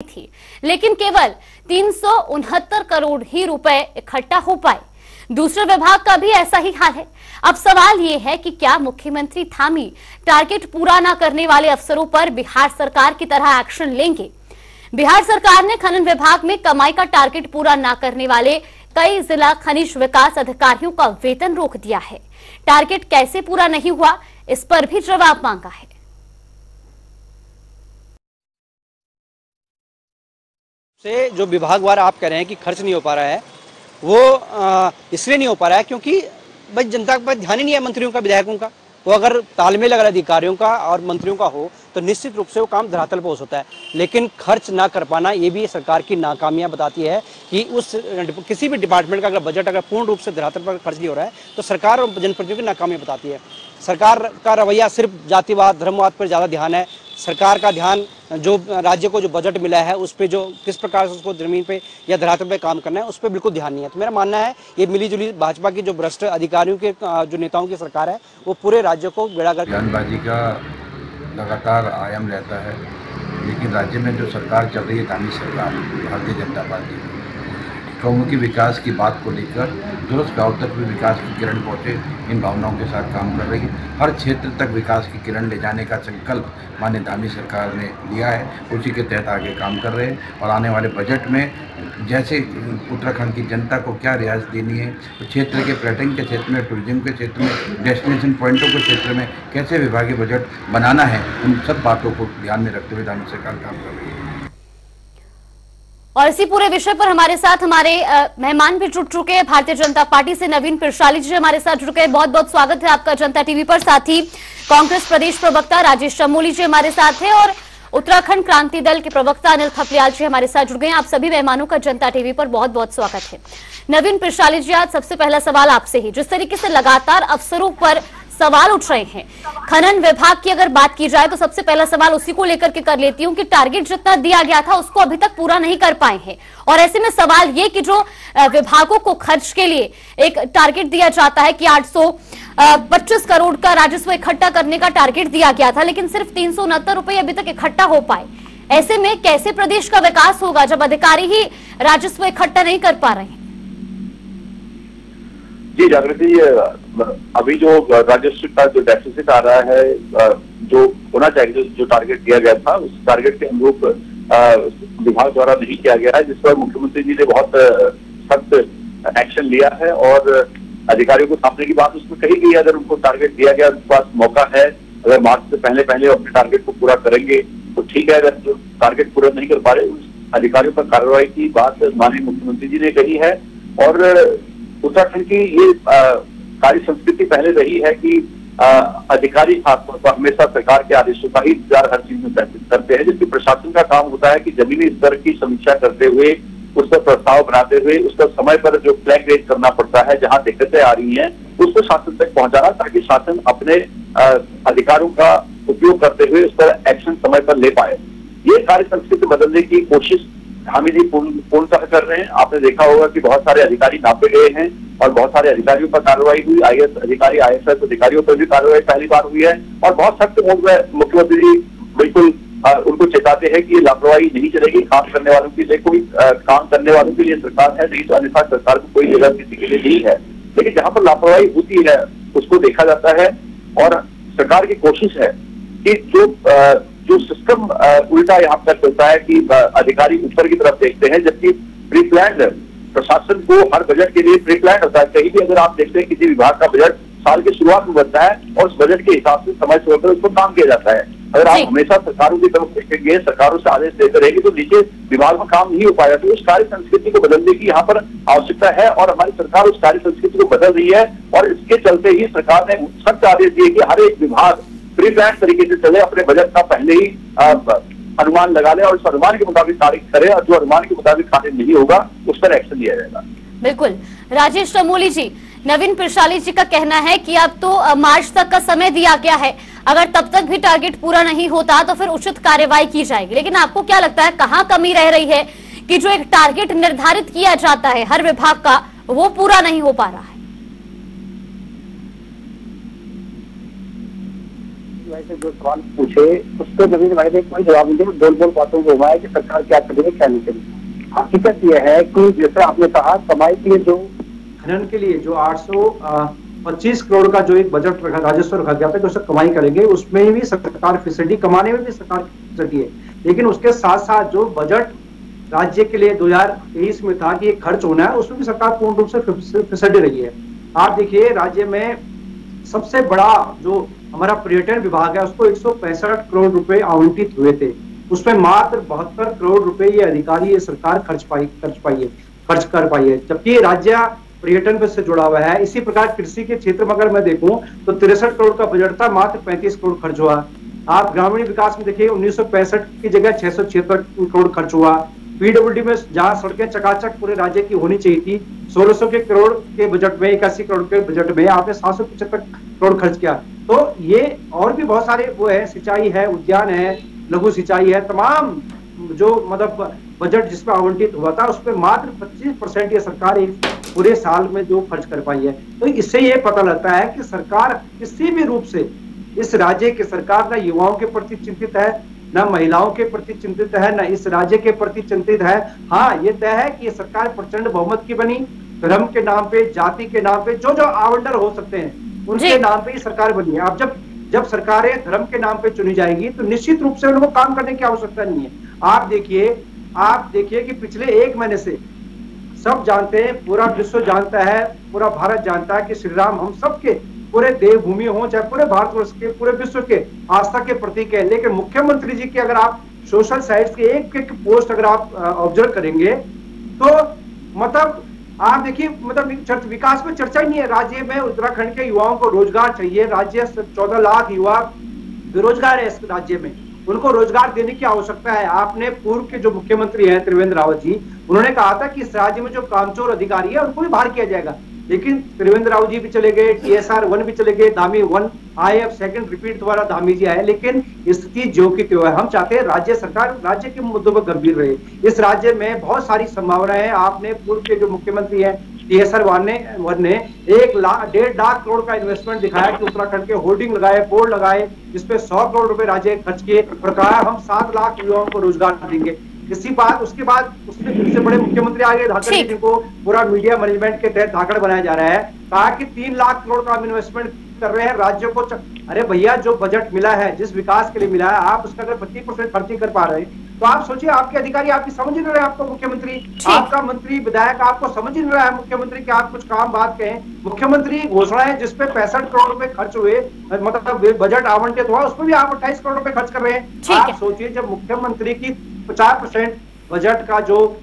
थी, लेकिन केवल 369 करोड़ ही रुपए इकट्ठा हो पाए। दूसरे विभाग का भी ऐसा ही हाल है। अब सवाल ये है कि क्या मुख्यमंत्री थामी टारगेट पूरा न करने वाले अफसरों पर बिहार सरकार की तरह एक्शन लेंगे? बिहार सरकार ने खनन विभाग में कमाई का टारगेट पूरा न करने वाले कई जिला खनिज विकास अधिकारियों का वेतन रोक दिया है। टारगेट कैसे पूरा नहीं हुआ, इस पर भी जवाब मांगा है। से जो विभागवार आप कह रहे हैं कि खर्च नहीं हो पा रहा है, वो इसलिए नहीं हो पा रहा है क्योंकि भाई जनता पर ध्यान ही नहीं है, मंत्रियों का, विधायकों का। वो अगर तालमेल अगर अधिकारियों का और मंत्रियों का हो तो निश्चित रूप से वो काम धरातल पर हो सकता है, लेकिन खर्च ना कर पाना ये भी सरकार की नाकामियां बताती है कि उस किसी भी डिपार्टमेंट का अगर बजट अगर पूर्ण रूप से धरातल पर खर्च नहीं हो रहा है तो सरकार और जनप्रतिनिधियों की नाकामियां बताती है। सरकार का रवैया सिर्फ जातिवाद, धर्मवाद पर ज़्यादा ध्यान है। सरकार का ध्यान जो राज्य को जो बजट मिला है उस पर जो किस प्रकार से उसको जमीन पे या धरातल पे काम करना है उस पर बिल्कुल ध्यान नहीं है। तो मेरा मानना है ये मिलीजुली भाजपा की जो भ्रष्ट अधिकारियों के जो नेताओं की सरकार है वो पूरे राज्य को बेड़ागर बयानबाजी का लगातार आयाम रहता है, लेकिन राज्य में जो सरकार चल रही है धामी सरकार भारतीय जनता पार्टी चौमुखी विकास की बात को लेकर दुरुस्त गांव तक भी विकास की किरण पहुँचे, इन भावनाओं के साथ काम कर रही है। हर क्षेत्र तक विकास की किरण ले जाने का संकल्प माननीय धामी सरकार ने लिया है, उसी के तहत आगे काम कर रहे हैं। और आने वाले बजट में जैसे उत्तराखंड की जनता को क्या रियायत देनी है, तो क्षेत्र के पर्यटन के क्षेत्र में, टूरिज्म के क्षेत्र में, डेस्टिनेशन पॉइंटों के क्षेत्र में कैसे विभागीय बजट बनाना है, उन सब बातों को ध्यान में रखते हुए धामी सरकार काम कर रही है। और इसी पूरे विषय पर हमारे साथ हमारे मेहमान भी जुड़ चुके हैं। भारतीय जनता पार्टी से नवीन पिरशाली जी हमारे साथ जुड़ गए, बहुत बहुत स्वागत है आपका जनता टीवी पर। साथ ही कांग्रेस प्रदेश प्रवक्ता राजेश चमोली जी हमारे साथ हैं और उत्तराखंड क्रांति दल के प्रवक्ता अनिल थपलियाल जी हमारे साथ जुड़ गए हैं। आप सभी मेहमानों का जनता टीवी पर बहुत बहुत स्वागत है। नवीन पिरशाली जी, आज सबसे पहला सवाल आपसे ही, जिस तरीके से लगातार अफसरों पर सवाल उठ रहे हैं, खनन विभाग की अगर बात की जाए तो सबसे पहला सवाल उसी को लेकर के कर लेती हूं कि टारगेट जितना दिया गया था उसको अभी तक पूरा नहीं कर पाए हैं। और ऐसे में सवाल ये कि जो विभागों को खर्च के लिए एक टारगेट दिया जाता है कि 825 करोड़ का राजस्व इकट्ठा करने का टारगेट दिया गया था, लेकिन सिर्फ 369 रुपए अभी तक इकट्ठा हो पाए। ऐसे में कैसे प्रदेश का विकास होगा जब अधिकारी ही राजस्व इकट्ठा नहीं कर पा रहे हैं? जी जागृति, अभी जो राजस्व का जो डेफिसिट आ रहा है, जो होना चाहिए, जो टारगेट दिया गया था उस टारगेट के अनुरूप विभाग द्वारा नहीं किया गया है, जिस पर मुख्यमंत्री जी ने बहुत सख्त एक्शन लिया है और अधिकारियों को थामने की बात उसमें कही गई है। अगर उनको टारगेट दिया गया, उनके पास मौका है, अगर मार्च से पहले अपने टारगेट को पूरा करेंगे तो ठीक है। अगर जो टारगेट पूरा नहीं कर पा रहे उस अधिकारियों पर कार्रवाई की बात माननीय मुख्यमंत्री जी ने कही है। और उत्तराखंड की ये कार्य संस्कृति पहले रही है कि अधिकारी खासतौर पर हमेशा सरकार के आदेशों का ही इंतजार हर चीज में करते हैं, जबकि प्रशासन का काम होता है कि जमीनी स्तर की समीक्षा करते हुए, उस पर प्रस्ताव बनाते हुए, उस पर समय पर जो फ्लैग रेज करना पड़ता है, जहां दिक्कतें आ रही हैं उसको शासन तक पहुंचाना, ताकि शासन अपने अधिकारों का उपयोग करते हुए उस पर एक्शन समय पर ले पाए। ये कार्य संस्कृति बदलने की कोशिश हामी जी पूर्णतः कर रहे हैं। आपने देखा होगा कि बहुत सारे अधिकारी नापे गए हैं और बहुत सारे अधिकारियों पर कार्रवाई हुई। आईएएस अधिकारी, आईएफएस अधिकारियों पर भी कार्रवाई पहली बार हुई है और बहुत सख्त मोड में मुख्यमंत्री जी बिल्कुल उनको चेताते हैं कि ये लापरवाही नहीं चलेगी। काम करने वालों के लिए कोई काम करने वालों के लिए सरकार है, नहीं तो अन्यथा सरकार को कोई जगह किसी के लिए नहीं है। लेकिन जहां पर लापरवाही होती है उसको देखा जाता है और सरकार की कोशिश है कि जो सिस्टम उल्टा यहाँ पर चलता है कि अधिकारी ऊपर की तरफ देखते हैं, जबकि प्री प्लान्ड प्रशासन को हर बजट के लिए प्री प्लान्ड होता है। कहीं भी अगर आप देखते हैं किसी विभाग का बजट साल की शुरुआत में बनता है और उस बजट के हिसाब से समय समय पर उसको काम किया जाता है। अगर आप हमेशा सरकारों की तरफ देखेंगे, सरकारों से आदेश देते रहेंगे तो नीचे विभाग में काम नहीं हो पाएगा। तो उस कार्य संस्कृति को बदलने की यहाँ पर आवश्यकता है और हमारी सरकार उस कार्य संस्कृति को बदल रही है। और इसके चलते ही सरकार ने सख्त आदेश दिए कि हर एक विभाग प्री प्लान तरीके से चले, अपने बजट का पहले ही अनुमान लगा ले और उस अनुमान के मुताबिक तारीख करे, और जो अनुमान के मुताबिक कार्य नहीं होगा उस पर एक्शन लिया जाएगा। बिल्कुल। राजेश चमोली जी, नवीन पिरशाली जी का कहना है कि अब तो मार्च तक का समय दिया गया है, अगर तब तक भी टारगेट पूरा नहीं होता तो फिर उचित कार्रवाई की जाएगी। लेकिन आपको क्या लगता है कहाँ कमी रह रही है कि जो एक टारगेट निर्धारित किया जाता है हर विभाग का वो पूरा नहीं हो पा रहा है? भाई से जो सवाल पूछे उस पर नवीन भाई ने कोई जवाब नहीं दिया, बोल बातों को घुमाया कि सरकार क्या करेगी क्या नहीं करेगी। हकीकत यह है कि जैसे आपने कहा कमाई के लिए जो खनन के लिए जो 825 करोड़ का जो एक बजट रखा, राजस्व रखा गया था कि उससे कमाई करेंगे, उसमें भी सरकार फीसदी कमाने में भी सरकार फीसदी है। लेकिन उसके साथ साथ जो बजट राज्य के लिए 2023 में था कि खर्च होना है, उसमें भी सरकार पूर्ण रूप से फिसडी रही है। आप देखिए राज्य में सबसे बड़ा जो हमारा पर्यटन विभाग है उसको 165 करोड़ रुपए आवंटित हुए थे, उसमें मात्र 72 करोड़ रुपए ये अधिकारी ये सरकार खर्च कर पाई है, जबकि राज्य पर्यटन से जुड़ा हुआ है। इसी प्रकार कृषि के क्षेत्र में अगर मैं देखूं तो 63 करोड़ का बजट था, मात्र 35 करोड़ खर्च हुआ। आप ग्रामीण विकास में देखिए 1965 की जगह 676 करोड़ खर्च हुआ। पीडब्ल्यूडी में जहां सड़कें चकाचक पूरे राज्य की होनी चाहिए थी, 1600 के करोड़ के बजट में 81 करोड़ के बजट में आपने 775 करोड़ खर्च किया। तो ये और भी बहुत सारे वो है, सिंचाई है, उद्यान है, लघु सिंचाई है, तमाम जो मतलब बजट जिसमें आवंटित हुआ था उसमें मात्र 25% ये सरकार एक पूरे साल में जो खर्च कर पाई है। तो इससे ये पता लगता है कि सरकार किसी भी रूप से इस राज्य की सरकार न युवाओं के प्रति चिंतित है, न महिलाओं के प्रति चिंतित है, न इस राज्य के प्रति चिंतित है। हाँ, ये तय है कि ये सरकार प्रचंड बहुमत की बनी, धर्म के नाम पे, जाति के नाम पे जो आवंटन हो सकते हैं उनके नाम पे ही सरकार बनी है। अब जब सरकारें धर्म के नाम पे चुनी जाएगी तो निश्चित रूप से उनको काम करने की आवश्यकता नहीं है। आप देखिए कि पिछले 1 महीने से सब जानते हैं, पूरा विश्व जानता है, पूरा भारत जानता है कि श्री राम हम सबके पूरे देवभूमि हो, चाहे पूरे भारतवर्ष के, पूरे विश्व के आस्था के प्रतीक है। लेकिन मुख्यमंत्री जी की अगर आप सोशल साइट्स के एक पोस्ट अगर आप ऑब्जर्व करेंगे तो मतलब आप देखिए मतलब विकास में चर्चा ही नहीं है। राज्य में उत्तराखंड के युवाओं को रोजगार चाहिए, राज्य 14 लाख युवा बेरोजगार है इस राज्य में, उनको रोजगार देने की आवश्यकता है। आपने पूर्व के जो मुख्यमंत्री हैं त्रिवेंद्र रावत जी, उन्होंने कहा था कि इस राज्य में जो कामचोर अधिकारी है उनको भी बाहर किया जाएगा, लेकिन त्रिवेंद्र रावत जी भी चले गए, TSR 1 भी चले गए, धामी 1 आए, अब सेकंड रिपीट द्वारा धामी जी आए, लेकिन स्थिति जो की त्यों है। हम चाहते हैं राज्य सरकार राज्य के मुद्दों पर गंभीर रहे। इस राज्य में बहुत सारी संभावनाएं हैं। आपने पूर्व के जो मुख्यमंत्री हैं TSR 1 ने 1.5 लाख करोड़ का इन्वेस्टमेंट दिखाया कि उत्तराखंड के होर्डिंग लगाए, बोर्ड लगाए, जिसपे 100 करोड़ रुपए राज्य खर्च किए और कहा हम 7 लाख युवाओं को रोजगार देंगे। उसके बाद उससे फिर से बड़े मुख्यमंत्री आ गए धाकड़, जिनको पूरा मीडिया मैनेजमेंट के तहत धाकड़ बनाया जा रहा है। कहा कि 3 लाख करोड़ का हम इन्वेस्टमेंट कर रहे हैं राज्यों को। अरे भैया, जो बजट मिला है, जिस विकास के लिए मिला है, आप उसका अगर 25% खर्च नहीं कर पा रहे तो आप सोचिए आपके अधिकारी आपकी समझ नहीं रहे, आपको मुख्यमंत्री, आपका मंत्री विधायक आपको समझ नहीं रहा है मुख्यमंत्री के आप कुछ काम बात कहें। मुख्यमंत्री घोषणा है जिसपे 65 करोड़ रुपए खर्च हुए, मतलब बजट आवंटित हुआ, उसमें भी आप 28 करोड़ रुपए खर्च कर रहे हैं। आप सोचिए जब मुख्यमंत्री की 50% बजट का जो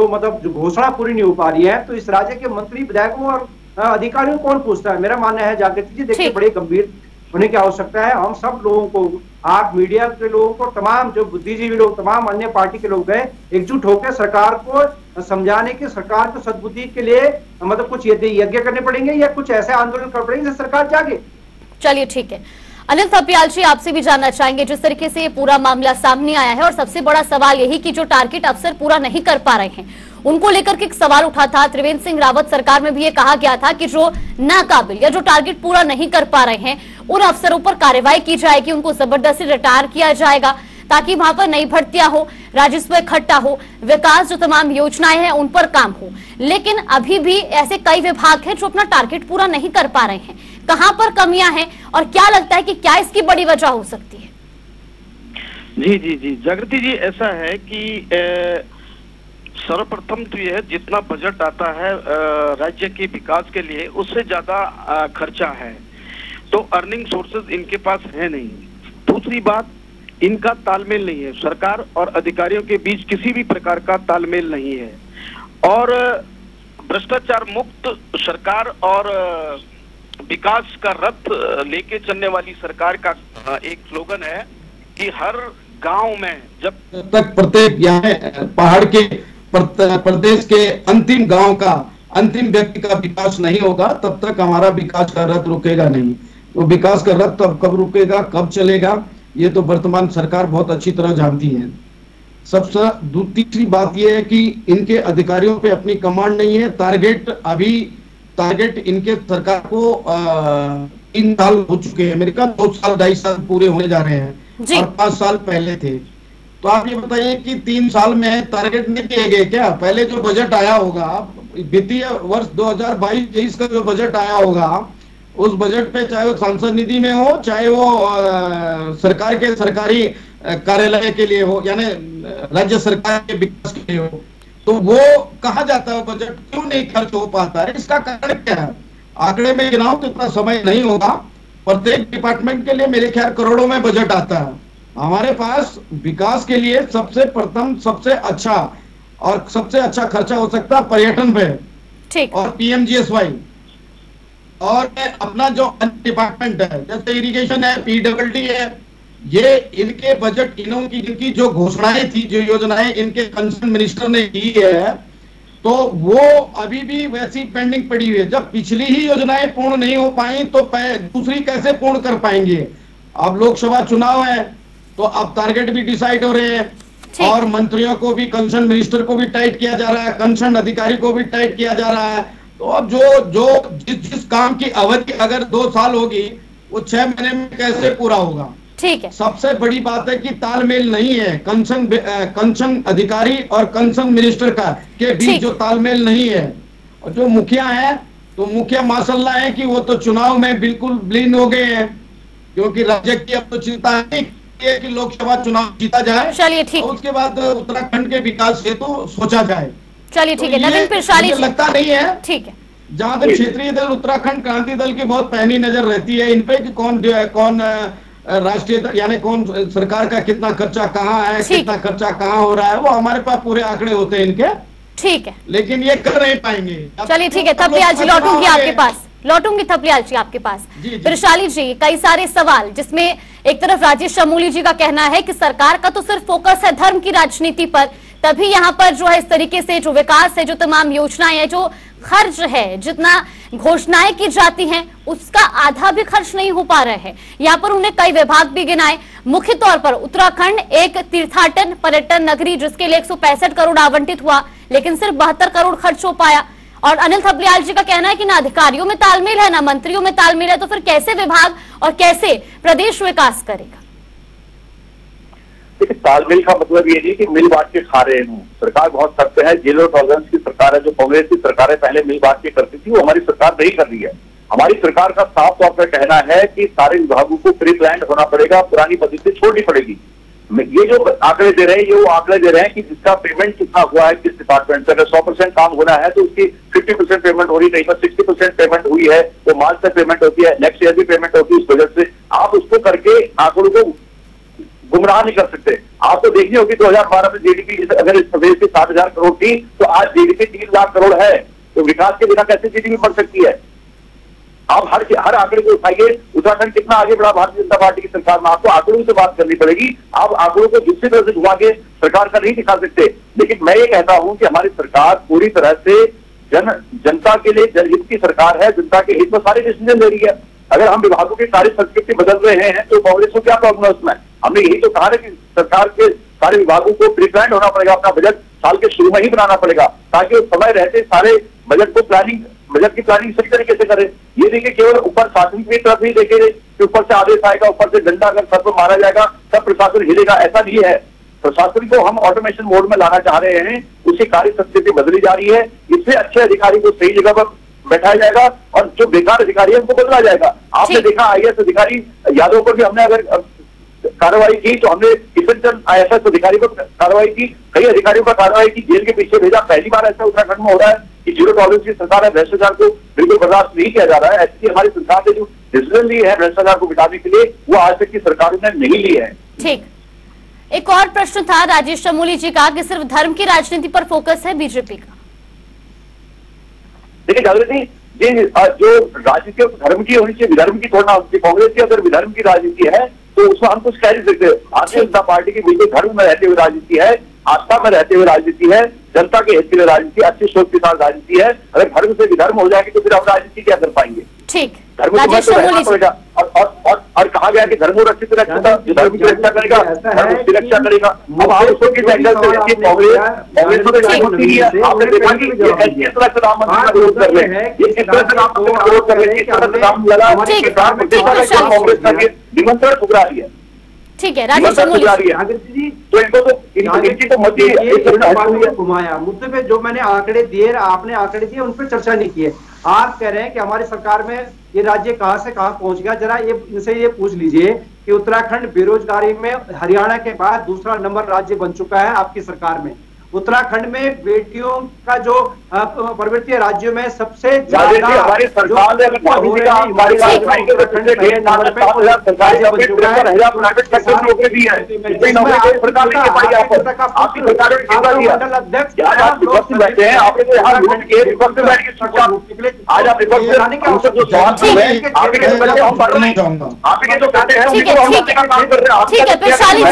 मतलब जो घोषणा पूरी नहीं हो पा रही है, तो इस राज्य के मंत्री विधायकों और अधिकारियों को कौन पूछता है? मेरा मानना है जागृति जी, देखिए बड़े गंभीर होने की आवश्यकता है। हम सब लोगों को, आप मीडिया के लोगों को, तमाम जो बुद्धिजीवी लोग, तमाम अन्य पार्टी के लोग हैं, एकजुट होकर सरकार को समझाने की, सरकार को सद्बुद्धि के लिए मतलब कुछ यज्ञ करने पड़ेंगे या कुछ ऐसे आंदोलन करने पड़ेंगे जिससे सरकार जागे। चलिए ठीक है, अनिल थपलियाल जी आपसे भी जानना चाहेंगे, जिस तरीके से ये पूरा मामला सामने आया है और सबसे बड़ा सवाल यही कि जो टारगेट अफसर पूरा नहीं कर पा रहे हैं उनको लेकर के एक सवाल उठा था। त्रिवेंद्र सिंह रावत सरकार में भी ये कहा गया था कि जो नाकाबिल या जो टारगेट पूरा नहीं कर पा रहे हैं उन अफसरों पर कार्रवाई की जाएगी, उनको जबरदस्ती रिटायर किया जाएगा ताकि वहां पर नई भर्तियां हो, राजस्व इकट्ठा हो, विकास जो तमाम योजनाएं हैं उन पर काम हो। लेकिन अभी भी ऐसे कई विभाग हैं जो अपना टारगेट पूरा नहीं कर पा रहे हैं। कहां पर कमियां हैं और क्या लगता है कि क्या इसकी बड़ी वजह हो सकती है? जी जागृति जी, ऐसा है कि सर्वप्रथम तो यह जितना बजट आता है राज्य के विकास के लिए उससे ज्यादा खर्चा है, तो अर्निंग सोर्सेज इनके पास है नहीं। दूसरी बात, इनका तालमेल नहीं है, सरकार और अधिकारियों के बीच किसी भी प्रकार का तालमेल नहीं है। और भ्रष्टाचार मुक्त सरकार और विकास का रथ लेके चलने वाली सरकार का एक स्लोगन है कि हर गांव में जब तक प्रत्येक यहाँ पहाड़ के प्रदेश के अंतिम गांव का, अंतिम व्यक्ति का विकास नहीं होगा तब तक हमारा विकास का रथ रुकेगा नहीं। तो विकास का रथ तब कब रुकेगा, कब चलेगा, ये तो वर्तमान सरकार बहुत अच्छी तरह जानती है। सबसे तीसरी बात यह है कि इनके अधिकारियों पे अपनी कमांड नहीं है। टारगेट इनके सरकार को 3 साल हो चुके हैं, मेरे ख्याल 2 साल 2.5 साल पूरे होने जा रहे हैं और 5 साल पहले थे। तो आप ये बताइए कि 3 साल में टारगेट नहीं किए गए क्या? पहले जो बजट आया होगा वित्तीय वर्ष 2022-23 का जो बजट आया होगा, उस बजट पे चाहे वो सांसद निधि में हो, चाहे वो सरकार के सरकारी कार्यालय के लिए हो, यानी राज्य सरकार के विकास के लिए हो, तो वो कहा जाता है बजट क्यों नहीं खर्च हो पाता है? इसका कारण क्या है? आंकड़े में गिनाओ तो इतना समय नहीं होगा। प्रत्येक डिपार्टमेंट के लिए मेरे ख्याल करोड़ों में बजट आता है। हमारे पास विकास के लिए सबसे प्रथम सबसे अच्छा खर्चा हो सकता है पर्यटन पे, ठीक, और PMGSY, और अपना जो अन्य डिपार्टमेंट है जैसे इरिगेशन है, PWD है, ये इनके बजट जिनकी जो घोषणाएं थी, जो योजनाएं इनके कंसर्न मिनिस्टर ने की है, तो वो अभी भी वैसी पेंडिंग पड़ी हुई है। जब पिछली ही योजनाएं पूर्ण नहीं हो पाई तो दूसरी कैसे पूर्ण कर पाएंगे? अब लोकसभा चुनाव है तो अब टारगेट भी डिसाइड हो रहे हैं और मंत्रियों को भी, कंसर्न मिनिस्टर को भी टाइट किया जा रहा है, कंसर्न अधिकारी को भी टाइट किया जा रहा है। तो अब जिस काम की अवधि अगर 2 साल होगी वो 6 महीने में कैसे पूरा होगा? ठीक है। सबसे बड़ी बात है कि तालमेल नहीं है कंसर्न अधिकारी और कंसर्न मिनिस्टर के बीच जो तालमेल नहीं है। और जो मुखिया है तो मुखिया माशाल्लाह है कि वो तो चुनाव में बिल्कुल विलीन हो गए हैं, क्योंकि राज्य की अब तो चिंता है कि लोकसभा चुनाव जीता जाए। चलिए ठीक, उसके बाद उत्तराखंड के विकास से तो सोचा जाए। चलिए ठीक है। नवीन पिरसाली, लगता नहीं है, ठीक है, जहां तक क्षेत्रीय दल उत्तराखंड क्रांति दल की बहुत पैनी नजर रहती है इन पे कि कौन राष्ट्रीय यानी कौन सरकार का कितना खर्चा कहाँ है, कितना खर्चा कहाँ हो रहा है, वो हमारे पास पूरे आंकड़े होते हैं इनके, ठीक है, लेकिन ये कर नहीं पाएंगे। चलिए ठीक है, थपलियाल जी लौटूंगी आपके पास, थपलियाल जी आपके पास। पिरसाली जी, कई सारे सवाल, जिसमें एक तरफ राजेश चमोली जी का कहना है कि सरकार का तो सिर्फ फोकस है धर्म की राजनीति पर, तभी यहाँ पर जो है इस तरीके से जो विकास है, जो तमाम योजनाएं है, जो खर्च है, जितना घोषणाएं की जाती हैं उसका आधा भी खर्च नहीं हो पा रहे हैं। यहाँ पर उन्हें कई विभाग भी गिनाए। मुख्य तौर पर उत्तराखंड एक तीर्थाटन पर्यटन नगरी, जिसके लिए 165 करोड़ आवंटित हुआ, लेकिन सिर्फ 72 करोड़ खर्च हो पाया। और अनिल थपलियाल जी का कहना है कि ना अधिकारियों में तालमेल है, ना मंत्रियों में तालमेल है, तो फिर कैसे विभाग और कैसे प्रदेश विकास करेगा? देखिए, तालमेल का मतलब ये नहीं कि मिल बांट के खा रहे हैं। सरकार बहुत सख्त है, जीरो टॉलरेंस की सरकार है। जो कांग्रेस की सरकारें पहले मिल बांट के करती थी वो हमारी सरकार नहीं कर रही है। हमारी सरकार का साफ तौर पर कहना है कि सारे विभागों को प्री प्लान्ड होना पड़ेगा, पुरानी पद्धति छोड़नी पड़ेगी। ये जो आंकड़े दे रहे हैं, ये वो आंकड़े दे रहे हैं कि जिसका पेमेंट कितना हुआ है किस डिपार्टमेंट से। अगर 100% काम होना है तो उसकी 50% पेमेंट हो रही, नहीं पर 60% पेमेंट हुई है, तो मार्च तक पेमेंट होती है, नेक्स्ट ईयर भी पेमेंट होती है। उस बजट से आप उसको करके आंकड़ों को गुमराह नहीं कर सकते। आपको देखनी होगी 2012 में जीडीपी अगर इस प्रदेश की 60,000 करोड़ थी तो आज जीडीपी 3 लाख करोड़ है। तो विकास के बिना कैसे जीडीपी बढ़ सकती है? आप हर आंकड़े को उठाइए। उत्तराखंड कितना आगे बढ़ा भारतीय जनता पार्टी की सरकार में, आपको आंकड़ों से बात करनी पड़ेगी। आप आंकड़ों को दूसरी तरह से घुमा के सरकार का नहीं दिखा सकते। लेकिन मैं ये कहता हूं कि हमारी सरकार पूरी तरह से जनता के लिए जनहित की सरकार है, जनता के हित में सारे डिसीजन ले रही है। अगर हम विभागों की कार्य संस्कृति बदल रहे हैं तो कांग्रेस को क्या प्रॉब्लम है उसमें? हमने यही तो कहा है कि सरकार के सारे विभागों को प्री प्लान होना पड़ेगा, अपना बजट साल के शुरू में ही बनाना पड़ेगा, ताकि उस समय रहते सारे बजट की प्लानिंग सही तरीके से करें। ये देखिए, केवल ऊपर शासन की तरफ ही देखे कि ऊपर से आदेश आएगा, ऊपर से डंडा अगर सर पर मारा जाएगा तब प्रशासन हिलेगा, ऐसा नहीं है। प्रशासन को हम ऑटोमेशन मोड में लाना चाह रहे हैं, उसकी कार्य संस्कृति बदली जा रही है। इससे अच्छे अधिकारी को सही जगह पर बैठाया जाएगा और जो बेकार अधिकारी है उनको बदला जाएगा। आपने देखा IAS अधिकारी यादव पर भी हमने अगर कार्रवाई की तो हमने किशन चंद IFS अधिकारी पर कार्रवाई की, कई अधिकारियों पर कार्रवाई की, जेल के पीछे भेजा। पहली बार ऐसा उत्तराखंड में हो रहा है कि जीरो टॉलरेंस की सरकार है, भ्रष्टाचार को बिल्कुल बर्दाश्त नहीं किया जा रहा है। ऐसी हमारी सरकार ने जो डिसीजन ली है भ्रष्टाचार को मिटाने के लिए, वो आज तक की सरकारों ने नहीं ली है। ठीक, एक और प्रश्न था राजेश चमोली जी का कि सिर्फ धर्म की राजनीति पर फोकस है बीजेपी का। देखिए जागृति जी, जो राजनीति धर्म की होनी चाहिए, विधर्म की थोड़ा होनी चाहिए। कांग्रेस की अगर विधर्म की राजनीति है तो उसमें हम कुछ कह नहीं सकते। भारतीय जनता पार्टी की बिल्कुल धर्म में रहते हुए राजनीति है, आस्था में रहते हुए राजनीति है, जनता के हित के लिए राजनीति, अच्छी सोच के साथ राजनीति है। अगर धर्म से विधर्म हो जाएगी तो फिर हम राजनीति क्या कर पाएंगे? ठीक, धर्म को तो रहना पड़ेगा। और कहा गया कि धर्म रक्षित रक्षिता, जो धर्म की रक्षा करेगा धर्म उसकी रक्षा करेगा। अब आप उसको किस एंगल से देखिए, कांग्रेस तो नहीं होती है। आपने देखा कि किस तरह से राम मंदिर का विरोध कर रहे हैं, ये किस तरह से राम मंदिर का विरोध कर रहे हैं, किस तरह से राम लला कांग्रेस का निमंत्रण ठुकरा रही है। ठीक है राजेश शमूली जी, तो इनको तो इनकी तो मत घुमाया मुद्दे पे जो मैंने आंकड़े दिए, आपने आंकड़े दिए, उन पर चर्चा नहीं की है। आप कह रहे हैं कि हमारी सरकार में ये राज्य कहां से कहां पहुंच गया। जरा ये इनसे ये पूछ लीजिए कि उत्तराखंड बेरोजगारी में हरियाणा के बाद दूसरा नंबर राज्य बन चुका है आपकी सरकार में। उत्तराखंड में बेटियों का जो पर्वतीय राज्यों में सबसे ज्यादा हमारी सरकार ने बैठे हैं, आपने तो यहाँ लूट के विपक्ष में बैठ के सोचा, आज आप विपक्ष में हमसे जो सवाल कर रहे हैं आपके हम पढ़ रहे हैं, आपके जो कहते हैं उनको हम काम कर रहे हैं। ठीक है पिशाली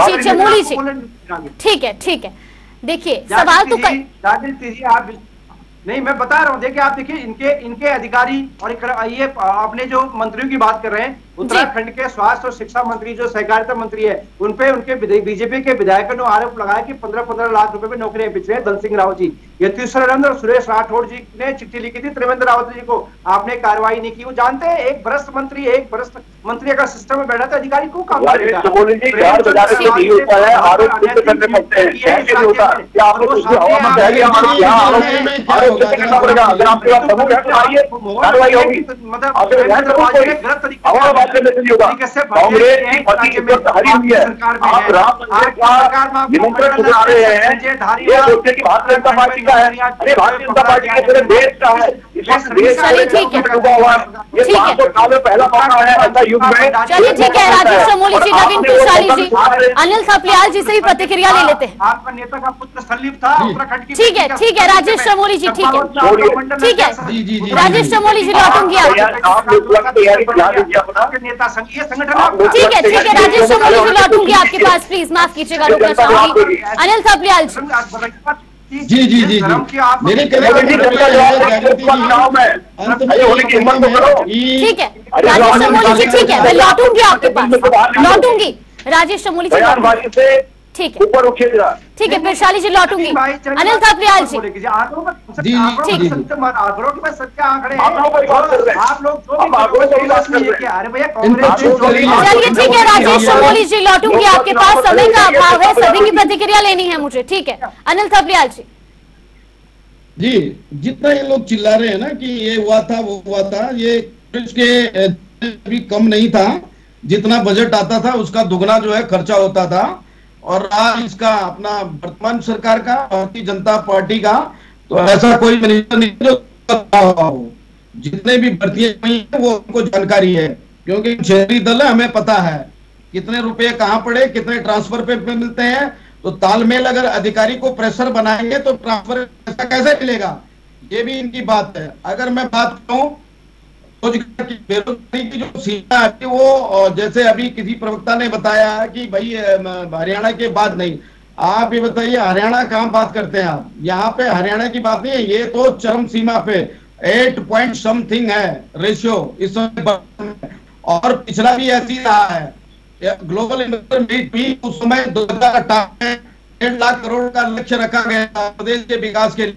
जी, चमोली जी, ठीक है देखिए सवाल तो आप नहीं, मैं बता रहा हूँ। देखिए आप देखिए इनके अधिकारी और ये आपने जो मंत्रियों की बात कर रहे हैं, उत्तराखंड के स्वास्थ्य और शिक्षा मंत्री जो सहकारिता मंत्री है, उनपे उनके बीजेपी के विधायकों ने आरोप लगाया कि 15-15 लाख रुपए में नौकरियां पिछले धन सिंह रावत जी, यतीश्वरानंद और सुरेश राठौड़ जी ने चिट्ठी लिखी थी त्रिवेंद्र रावत जी को, आपने कार्रवाई नहीं की। वो जानते हैं एक भ्रष्ट मंत्री अगर सिस्टम में बैठा था अधिकारी को काम करेगा। निमंत्रण ठुकरा रहे हैं, ये सोचते कि भारतीय जनता पार्टी का है, अरे भारतीय जनता पार्टी के पूरे देश का है। इस वक्त देश डूबा हुआ है, ये 500 साल में पहला मौका है ऐसा युग में। चलिए ठीक है राजेश शमूली जी, नवीन पिशाली जी, अनिल थपलियाल जी से भी प्रतिक्रिया ले लेते हैं। आपका नेता का पुत्र सलीम था उत्तराखंड की। ठीक है राजेश शमूली जी, ठीक है राजेश शमूली जी, लौटूंगी नेता संघीय संगठन। ठीक है राजेश शमूली जी, लौटूंगी आपके पास, प्लीज माफ कीजिएगा, रुकना चाहूंगी। अनिल थपलियाल जी, जी मेरे ठीक है राजेश शमूली जी, ठीक है मैं लौटूंगी आपके पास, लौटूंगी राजेश शमूली जी, ठीक है पिशाली जी, लौटूंगी। अनिल थपलियाल जी, चलिए ठीक है राजेश शमूली जी, लौटूंगी आपके पास, समय का अभाव है, सभी की प्रतिक्रिया लेनी है मुझे। ठीक है अनिल थपलियाल जी, जितना ये लोग चिल्ला रहे हैं ना कि ये हुआ था वो हुआ था, ये इसके भी कम नहीं था। जितना बजट आता था उसका दुगना जो है खर्चा होता था। और आज इसका अपना वर्तमान सरकार का, भारतीय जनता पार्टी का, तो ऐसा कोई मिनिस्टर नहीं जो जितने भी भर्तियां हुई है वो हमको जानकारी है, क्योंकि शहरी दल है, हमें पता है कितने रुपए कहाँ पड़े, कितने ट्रांसफर पे मिलते हैं। तो तालमेल अगर अधिकारी को प्रेशर बनाएंगे तो ट्रांसफर पैसा कैसे मिलेगा, ये भी इनकी बात है। अगर मैं बात करूं रोजगार की, बेरोजगारी की जो सीमा है वो जैसे अभी किसी प्रवक्ता ने बताया कि भाई हरियाणा के बाद नहीं, आप ये बताइए हरियाणा कहाँ बात करते हैं आप? यहाँ पे हरियाणा की बात नहीं है, ये तो चरम सीमा पे 8 पॉइंट समथिंग है रेशियो इस समय, और पिछला भी ऐसी रहा है। ग्लोबल इन्वेस्टर मीट भी उस समय 2018 में 1.5 लाख करोड़ का लक्ष्य रखा गया प्रदेश के विकास के लिए,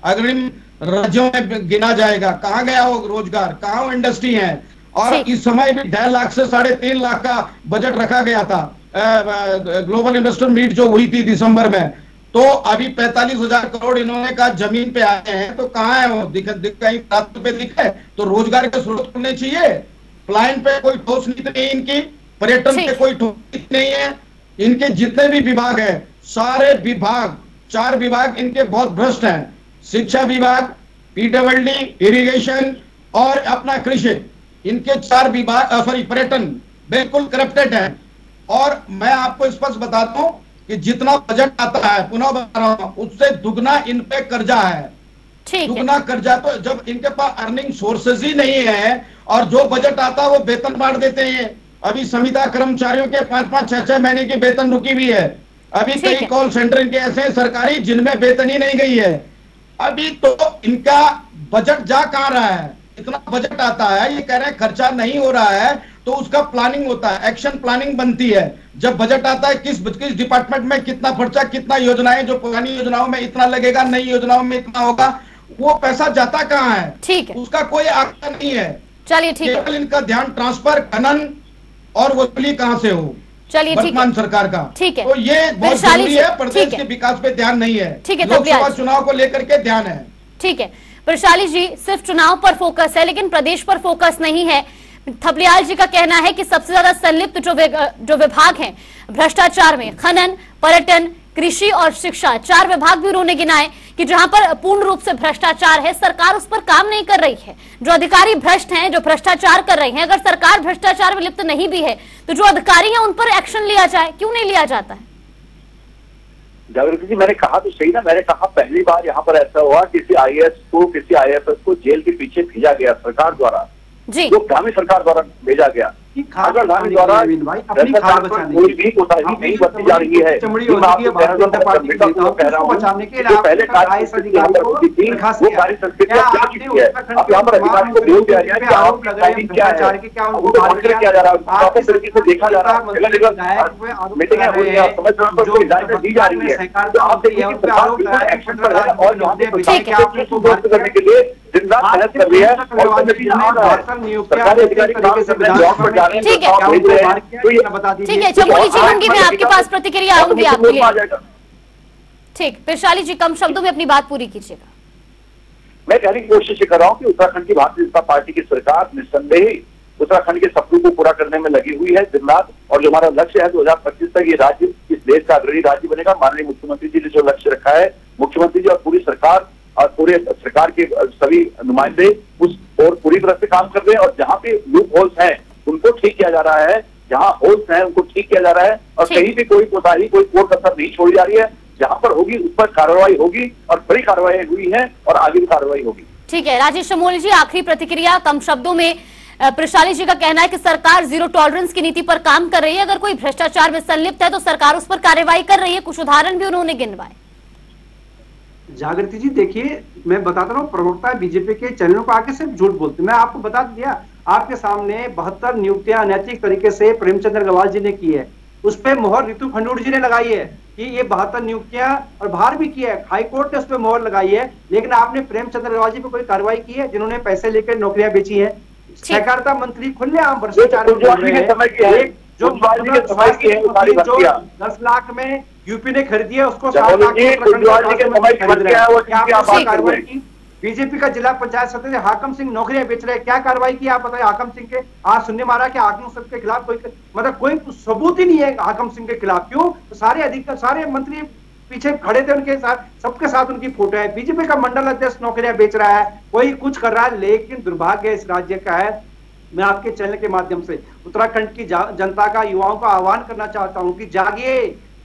अग्रिम राज्यों में गिना जाएगा। कहाँ गया वो रोजगार, कहाँ वो इंडस्ट्री है? और इस समय भी 2.5 लाख से 3.5 लाख का बजट रखा गया था ग्लोबल इन्वेस्टर मीट जो हुई थी दिसंबर में। तो अभी 45,000 करोड़ इन्होंने कहा जमीन पे आए हैं, तो कहाँ है वो? कहीं रात पे दिखे तो रोजगार के स्रोत होने चाहिए। प्लान पे कोई ठोस नीति नहीं इनकी, पर्यटन पे कोई ठोस नीति नहीं है। इनके जितने भी विभाग है, सारे विभाग, 4 विभाग इनके बहुत भ्रष्ट हैं। शिक्षा विभाग, पीडब्ल्यूडी, इरिगेशन और अपना कृषि, इनके 4 विभाग, सॉरी पर्यटन, बिल्कुल करप्टेड है। और मैं आपको स्पष्ट बताता हूं कि जितना बजट आता है, पुनः बता रहा हूं, उससे दुगना इन पे कर्जा है, दुगना कर्जा। तो जब इनके पास अर्निंग सोर्सेज ही नहीं है और जो बजट आता है वो वेतन बांट देते हैं। अभी संविदा कर्मचारियों के 5-5, 6-6 महीने की वेतन रुकी हुई है। अभी कई कॉल सेंटर इनके ऐसे सरकारी जिनमें वेतन ही नहीं गई है। अभी तो इनका बजट जा कहां रहा है? इतना बजट आता है, ये कह रहे हैं खर्चा नहीं हो रहा है, तो उसका प्लानिंग होता है, एक्शन प्लानिंग बनती है। जब बजट आता है किस डिपार्टमेंट में कितना खर्चा, कितना योजनाएं, जो पुरानी योजनाओं में इतना लगेगा, नई योजनाओं में इतना होगा, वो पैसा जाता कहाँ है, ठीक है, उसका कोई आंकड़ा नहीं है। चलिए ठीक है, केवल इनका ध्यान ट्रांसफर, खनन और वसूली कहाँ से हो, चलिए ठीक वर्तमान है, सरकार का। ठीक है, तो ये बहुत जरूरी है, प्रदेश के विकास पे ध्यान नहीं है, ठीक है, लोकसभा चुनाव को लेकर के ध्यान है। ठीक है प्रशाली जी, सिर्फ चुनाव पर फोकस है लेकिन प्रदेश पर फोकस नहीं है। थपलियाल जी का कहना है कि सबसे ज्यादा संलिप्त जो विभाग हैं भ्रष्टाचार में, खनन, पर्यटन, कृषि और शिक्षा, 4 विभाग भी उन्होंने गिनाए कि जहां पर पूर्ण रूप से भ्रष्टाचार है, सरकार उस पर काम नहीं कर रही है। जो अधिकारी भ्रष्ट हैं, जो भ्रष्टाचार कर रहे हैं, अगर सरकार भ्रष्टाचार में लिप्त नहीं भी है तो जो अधिकारी हैं उन पर एक्शन लिया जाए, क्यों नहीं लिया जाता है? जागृति जी, मैंने कहा तो सही ना, मैंने कहा पहली बार यहाँ पर ऐसा हुआ किसी IAS को, किसी IFS को जेल के पीछे भेजा गया सरकार द्वारा, जी, जो ग्रामीण सरकार द्वारा भेजा गया। अगर ग्रामीण द्वारा कोई भी कोताही नहीं बरती जा रही है, जो पहले कार्य संस्कृति थी वो कार्य संस्कृति क्या चुकी है। अब यहाँ पर अधिकारी को बोल दिया गया कि आपकी टाइमिंग क्या है, उनको मॉनिटर किया जा रहा है, प्रॉपर तरीके से देखा जा रहा है, जगह मीटिंगें हो रही है, समय समय पर हिदायतें दी जा रही है। तो आप देखिए कि सरकार बिल्कुल एक्शन पर है और यहाँ पे दुरुस्त करने के लिए दिन रात मेहनत कर रही है और नतीजा आ रहा है। सरकारी अधिकारी काम कर रहे हैं, जॉब पर जा रहे हैं, ठीक है, ठीक है, चमोली जी होंगी, मैं आपके पास प्रतिक्रिया आऊंगी आपके लिए। ठीक, वैशाली जी कम शब्दों में अपनी बात पूरी कीजिएगा। मैं कहने की कोशिश कर रहा हूँ कि उत्तराखंड की भारतीय जनता पार्टी की सरकार निस्संदेह उत्तराखंड के सपनों को पूरा करने में लगी हुई है दिन रात, और जो हमारा लक्ष्य है 2025 तक ये राज्य इस देश का अग्रणी राज्य बनेगा। माननीय मुख्यमंत्री जी ने जो लक्ष्य रखा है, मुख्यमंत्री जी और पूरी सरकार और पूरे सरकार के सभी नुमाइंदे उस और पूरी तरह से काम कर रहे हैं, और जहाँ पे लूप होल्स हैं उनको ठीक किया जा रहा है, जहाँ होल्स हैं उनको ठीक किया जा रहा है, और कहीं भी कोई कोताही, कोई कोर कसर नहीं छोड़ी जा रही है। जहाँ पर होगी उस पर कार्रवाई होगी, और बड़ी कार्रवाई हुई है और आगे भी कार्रवाई होगी। ठीक है, राजेश चमोली जी आखिरी प्रतिक्रिया कम शब्दों में। प्रशाली जी का कहना है कि सरकार जीरो टॉलरेंस की नीति पर काम कर रही है, अगर कोई भ्रष्टाचार में संलिप्त है तो सरकार उस पर कार्रवाई कर रही है, कुछ उदाहरण भी उन्होंने गिनवाए। जागृति जी देखिए, मैं बताता हूँ, प्रवक्ता बीजेपी के चैनलों को आके सिर्फ झूठ बोलते। मैं आपको बता दिया, आपके सामने 72 नियुक्तियां अनैतिक तरीके से प्रेमचंद अग्रवाल जी ने की है, उस पर मोहर रितु खंडूर जी ने लगाई है कि ये 72 नियुक्तियां, और बाहर भी किया है, हाईकोर्ट ने उस पर मोहर लगाई है। लेकिन आपने प्रेमचंद अग्रवाल जी पर कोई कार्रवाई की है जिन्होंने पैसे लेकर नौकरियां बेची है? सहकारिता मंत्री खुलेआम भ्रष्टाचार में जो 10 लाख में यूपी ने खरीदी है उसको 7 लाख की। बीजेपी का जिला पंचायत सदस्य हाकम सिंह नौकरियां बेच रहे हैं, क्या कार्रवाई की आप बताइए? हाकम सिंह के आज सुनने मारा कि हाकम सिंह के खिलाफ कोई कोई सबूत ही नहीं है हाकम सिंह के खिलाफ। क्यों? तो सारे मंत्री पीछे खड़े थे उनके साथ, सबके साथ उनकी फोटो है। बीजेपी का मंडल अध्यक्ष नौकरियां बेच रहा है, कोई कुछ कर रहा है, लेकिन दुर्भाग्य इस राज्य का है। मैं आपके चैनल के माध्यम से उत्तराखंड की जनता का, युवाओं का आह्वान करना चाहता हूं कि जागिए,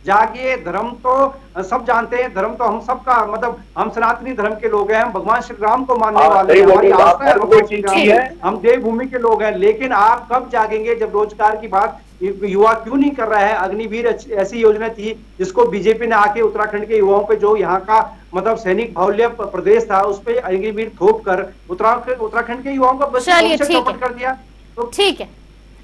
जागिए। धर्म तो सब जानते हैं, धर्म तो हम सबका, मतलब हम सनातनी धर्म के लोग हैं, हम भगवान श्री राम को मानने वाले हैं, हमारी आस्था है भगवान श्री राम है, हम देवभूमि के लोग हैं। लेकिन आप कब जागेंगे जब रोजगार की बात युवा क्यों नहीं कर रहा है? अग्निवीर ऐसी योजना थी जिसको बीजेपी ने आके उत्तराखंड के युवाओं पे, जो यहाँ का मतलब सैनिक बाहुल्य प्रदेश था, उस पे अग्निवीर थोप कर उत्तराखंड के युवाओं का बस कर दिया। तो ठीक है,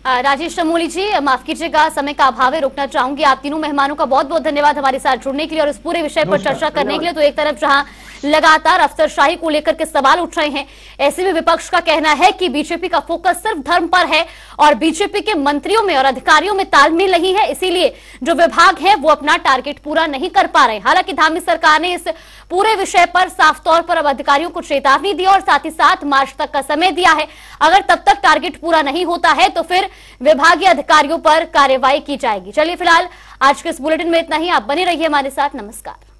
राजेश चमोली जी माफ कीजिएगा, समय का अभाव है, रोकना चाहूंगी। आप तीनों मेहमानों का बहुत बहुत धन्यवाद हमारे साथ जुड़ने के लिए और इस पूरे विषय पर चर्चा करने के लिए। तो एक तरफ जहां लगातार अफसरशाही को लेकर के सवाल उठ रहे हैं, ऐसे में विपक्ष का कहना है कि बीजेपी का फोकस सिर्फ धर्म पर है और बीजेपी के मंत्रियों में और अधिकारियों में तालमेल नहीं है, इसीलिए जो विभाग है वो अपना टारगेट पूरा नहीं कर पा रहे। हालांकि धामी सरकार ने इस पूरे विषय पर साफ तौर पर अब अधिकारियों को चेतावनी दी और साथ ही साथ मार्च तक का समय दिया है। अगर तब तक टारगेट पूरा नहीं होता है तो फिर विभागीय अधिकारियों पर कार्रवाई की जाएगी। चलिए फिलहाल आज के इस बुलेटिन में इतना ही। आप बने रहिए हमारे साथ। नमस्कार।